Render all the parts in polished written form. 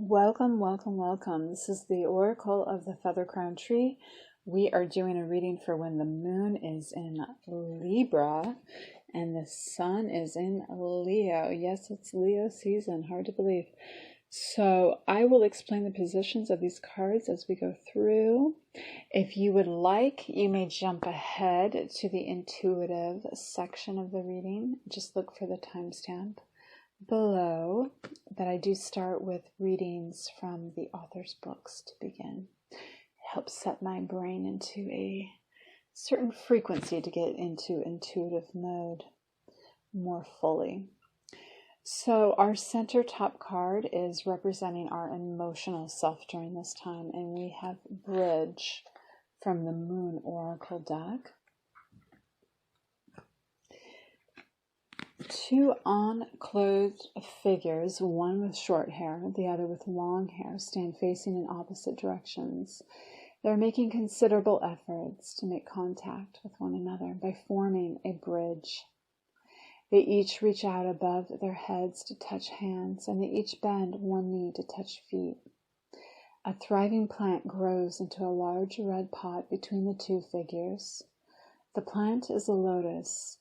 Welcome, welcome, welcome. This is the Oracle of the Feather Crown Tree. We are doing a reading for when the moon is in Libra and the sun is in Leo. Yes, it's Leo season. Hard to believe. So I will explain the positions of these cards as we go through. If you would like, you may jump ahead to the intuitive section of the reading. Just look for the timestamp below, but I do start with readings from the author's books to begin. It helps set my brain into a certain frequency to get into intuitive mode more fully. So our center top card is representing our emotional self during this time, and we have Bridge from the Moon Oracle deck. Two unclothed figures, one with short hair, the other with long hair, stand facing in opposite directions. They're making considerable efforts to make contact with one another by forming a bridge. They each reach out above their heads to touch hands, and they each bend one knee to touch feet. A thriving plant grows into a large red pot between the two figures. The plant is a lotus,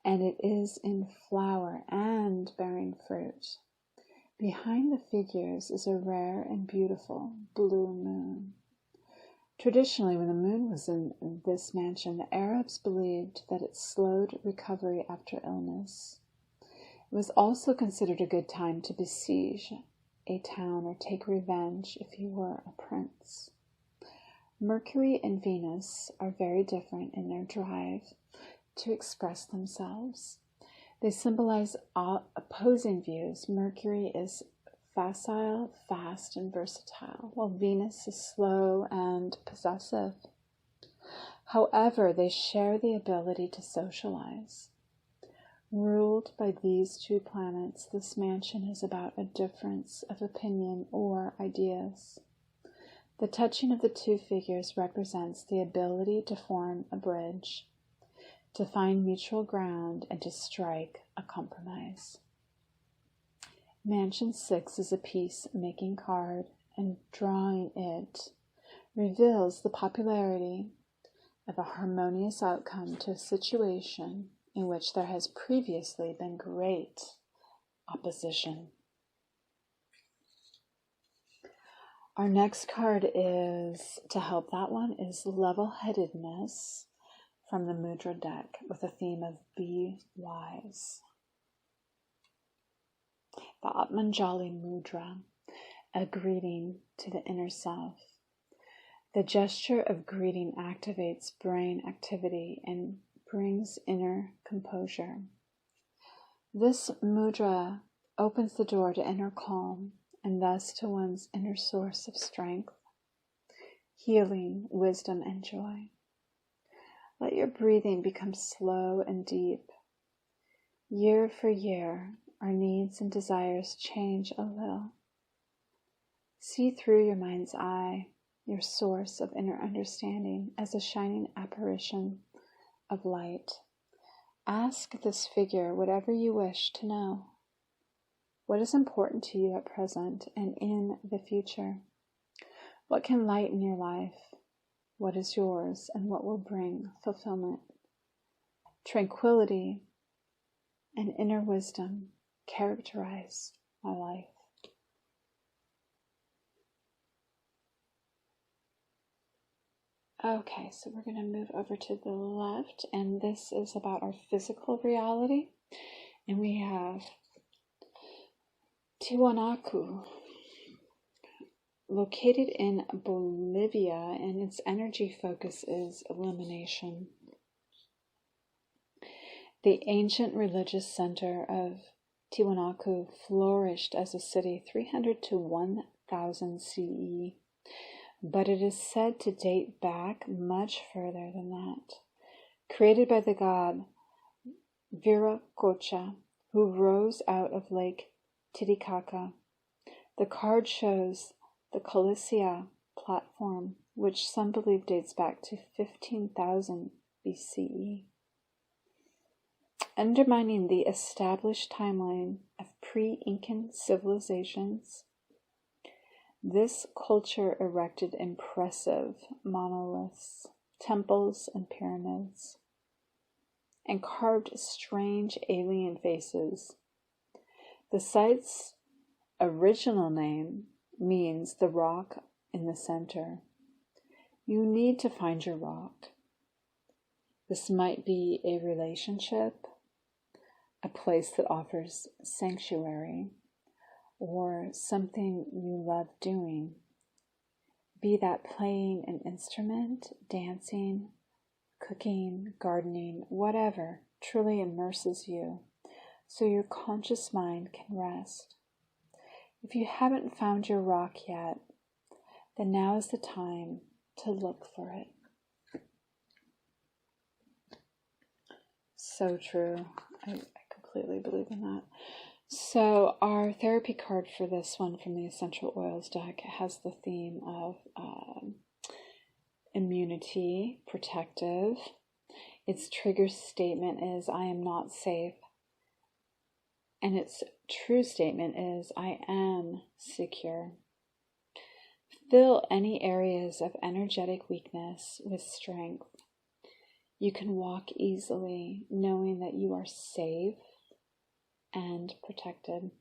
and it is in flower and bearing fruit. Behind the figures is a rare and beautiful blue moon. Traditionally, when the moon was in this mansion, the Arabs believed that it slowed recovery after illness. It was also considered a good time to besiege a town or take revenge if you were a prince. Mercury and Venus are very different in their drive to express themselves. They symbolize opposing views. Mercury is facile, fast, and versatile, while Venus is slow and possessive. However, they share the ability to socialize. Ruled by these two planets, this mansion is about a difference of opinion or ideas. The touching of the two figures represents the ability to form a bridge, to find mutual ground, and to strike a compromise. Mansion 6 is a peace-making card, and drawing it reveals the popularity of a harmonious outcome to a situation in which there has previously been great opposition. Our next card is, to help that one, is level-headedness from the mudra deck with a theme of be wise. The Atmanjali mudra, a greeting to the inner self. The gesture of greeting activates brain activity and brings inner composure. This mudra opens the door to inner calm and thus to one's inner source of strength, healing, wisdom, and joy. Let your breathing become slow and deep. Year for year, our needs and desires change a little. See through your mind's eye, your source of inner understanding, as a shining apparition of light. Ask this figure whatever you wish to know. What is important to you at present and in the future? What can lighten your life? What is yours, and what will bring fulfillment? Tranquility and inner wisdom characterize my life. Okay, so we're going to move over to the left, and this is about our physical reality. And we have Tiwanaku, located in Bolivia, and its energy focus is illumination. The ancient religious center of Tiwanaku flourished as a city 300 to 1000 CE, but it is said to date back much further than that. Created by the god Viracocha, who rose out of Lake Titicaca. The card shows the Coliseum platform, which some believe dates back to 15,000 BCE. Undermining the established timeline of pre-Incan civilizations, This culture erected impressive monoliths, temples, and pyramids, and carved strange alien faces. The site's original name means the rock in the center. You need to find your rock. This might be a relationship, a place that offers sanctuary, or something you love doing. Be that playing an instrument, dancing, cooking, gardening, whatever truly immerses you so your conscious mind can rest. If you haven't found your rock yet, then now is the time to look for it. So true. I completely believe in that. So our therapy card for this one from the Essential Oils deck has the theme of immunity, protective. Its trigger statement is, I am not safe. And its true statement is, I am secure. Fill any areas of energetic weakness with strength. You can walk easily, knowing that you are safe and protected.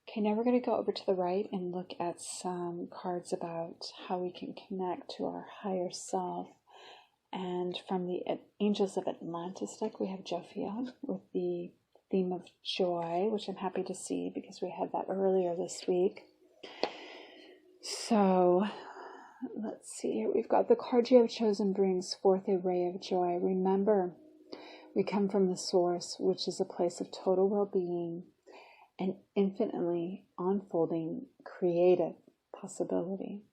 Okay, now we're going to go over to the right and look at some cards about how we can connect to our higher self. And from the Angels of Atlantis deck, we have Jophiel with the theme of joy, which I'm happy to see because we had that earlier this week. So let's see here. We've got the card you have chosen brings forth a ray of joy. Remember, we come from the source, which is a place of total well-being and infinitely unfolding creative possibility.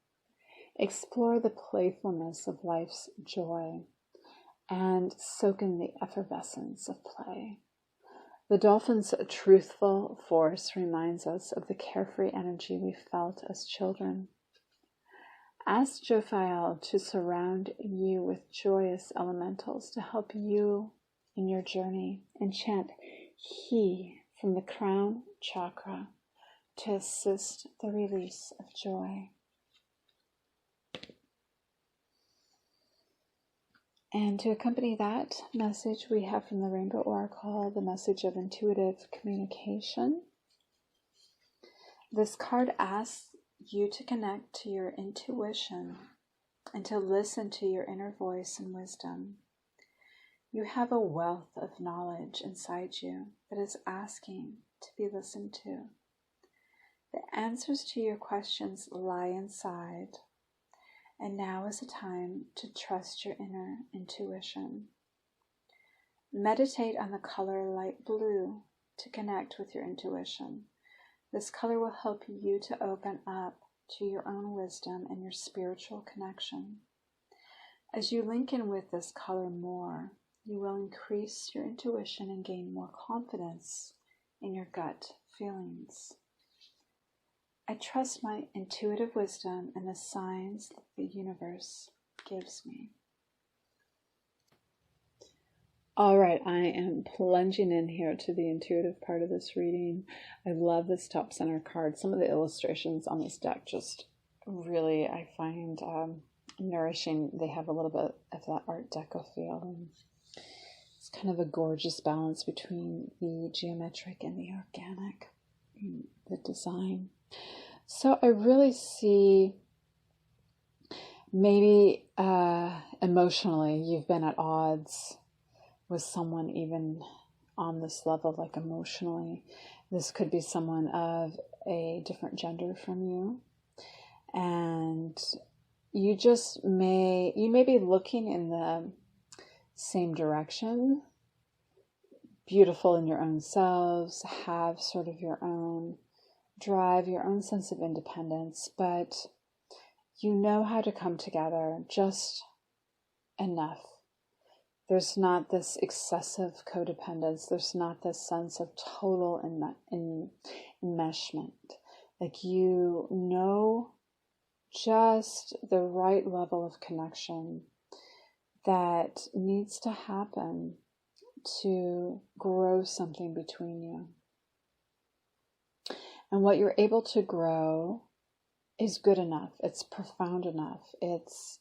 Explore the playfulness of life's joy and soak in the effervescence of play. The dolphin's truthful force reminds us of the carefree energy we felt as children. Ask Jophiel to surround you with joyous elementals to help you in your journey, and chant He from the crown chakra to assist the release of joy. And to accompany that message, we have from the Rainbow Oracle the message of intuitive communication. This card asks you to connect to your intuition and to listen to your inner voice and wisdom. You have a wealth of knowledge inside you that is asking to be listened to. The answers to your questions lie inside. And now is the time to trust your inner intuition. Meditate on the color light blue to connect with your intuition. This color will help you to open up to your own wisdom and your spiritual connection. As you link in with this color more, you will increase your intuition and gain more confidence in your gut feelings. I trust my intuitive wisdom and the signs that the universe gives me. All right, I am plunging in here to the intuitive part of this reading. I love this top center card. Some of the illustrations on this deck just really, I find nourishing. They have a little bit of that Art Deco feel. And it's kind of a gorgeous balance between the geometric and the organic, the design. So I really see maybe emotionally you've been at odds with someone even on this level, like emotionally. This could be someone of a different gender from you. And you may be looking in the same direction, beautiful in your own selves, have sort of your own drive, your own sense of independence, but you know how to come together just enough. There's not this excessive codependence. There's not this sense of total enmeshment. Like you know just the right level of connection that needs to happen to grow something between you. And what you're able to grow is good enough. It's profound enough. It's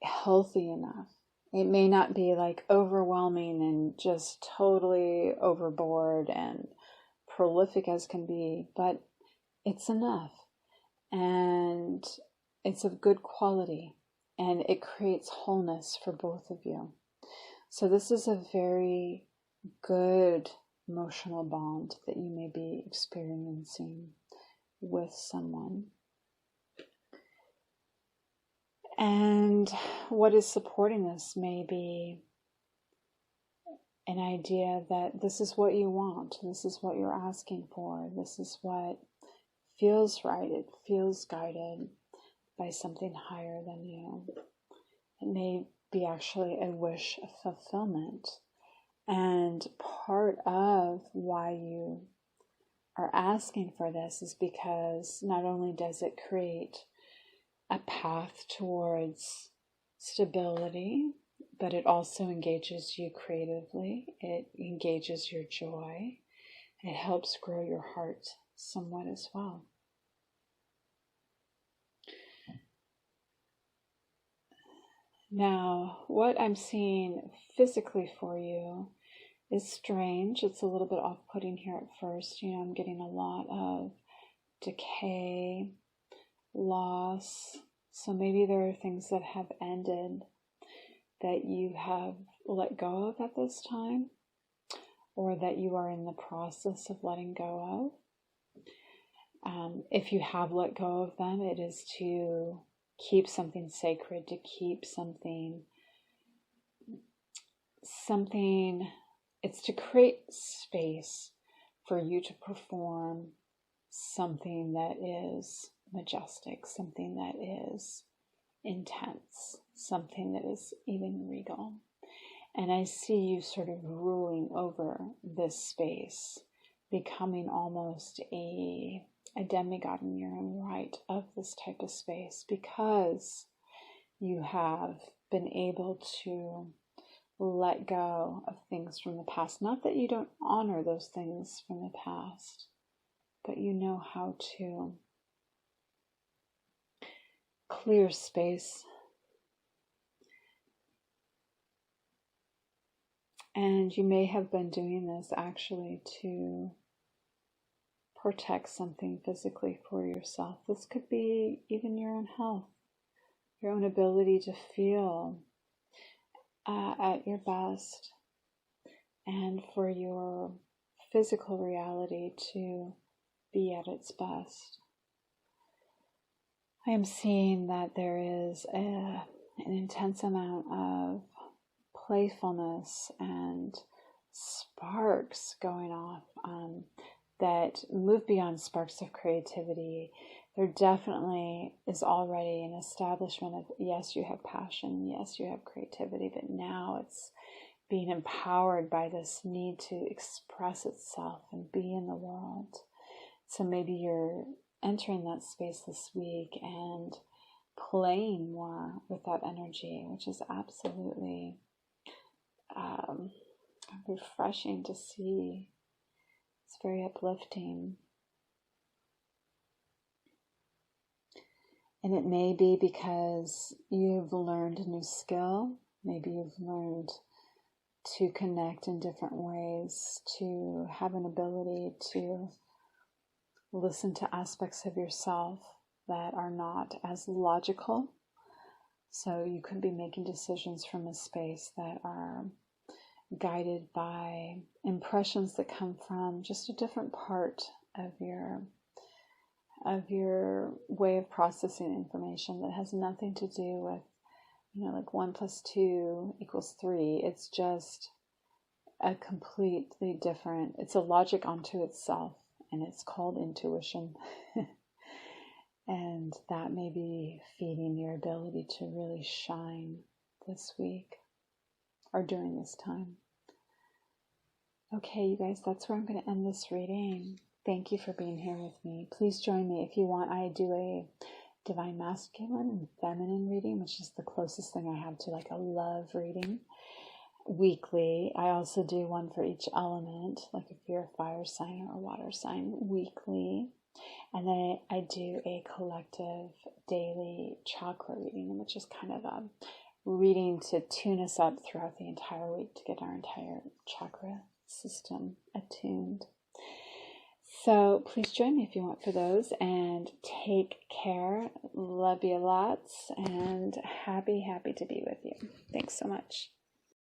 healthy enough. It may not be like overwhelming and just totally overboard and prolific as can be, but it's enough. And it's of good quality. And it creates wholeness for both of you. So this is a very good emotional bond that you may be experiencing with someone. And what is supporting this may be an idea that this is what you want, this is what you're asking for, this is what feels right, it feels guided by something higher than you. It may be actually a wish of fulfillment. And part of why you are asking for this is because not only does it create a path towards stability, but it also engages you creatively. It engages your joy. It helps grow your heart somewhat as well. Now, what I'm seeing physically for you is strange. It's a little bit off-putting here at first. I'm getting a lot of decay, loss. So maybe there are things that have ended that you have let go of at this time, or that you are in the process of letting go of. If you have let go of them, it is to keep something sacred, to keep something, it's to create space for you to perform something that is majestic, something that is intense, something that is even regal. And I see you sort of ruling over this space, becoming almost a demigod in your own right of this type of space, because you have been able to let go of things from the past. Not that you don't honor those things from the past, but you know how to clear space. And you may have been doing this actually to protect something physically for yourself. This could be even your own health, your own ability to feel at your best, and for your physical reality to be at its best. I am seeing that there is an intense amount of playfulness and sparks going off that move beyond sparks of creativity. There definitely is already an establishment of, yes, you have passion, yes, you have creativity, but now it's being empowered by this need to express itself and be in the world. So maybe you're entering that space this week and playing more with that energy, which is absolutely refreshing to see. It's very uplifting. And it may be because you've learned a new skill. Maybe you've learned to connect in different ways, to have an ability to listen to aspects of yourself that are not as logical. So you could be making decisions from a space that are guided by impressions that come from just a different part of your way of processing information that has nothing to do with, like 1 + 2 = 3. It's just a completely different, it's a logic unto itself, and it's called intuition. And that may be feeding your ability to really shine this week or during this time. Okay, you guys, that's where I'm going to end this reading. Thank you for being here with me. Please join me if you want. I do a divine masculine and feminine reading, which is the closest thing I have to like a love reading. weekly. I also do one for each element, like if you're a fire sign or a water sign, weekly. And then I do a collective daily chakra reading, which is kind of a reading to tune us up throughout the entire week to get our entire chakra system attuned. So please join me if you want for those, and take care. Love you lots, and happy to be with you. Thanks so much.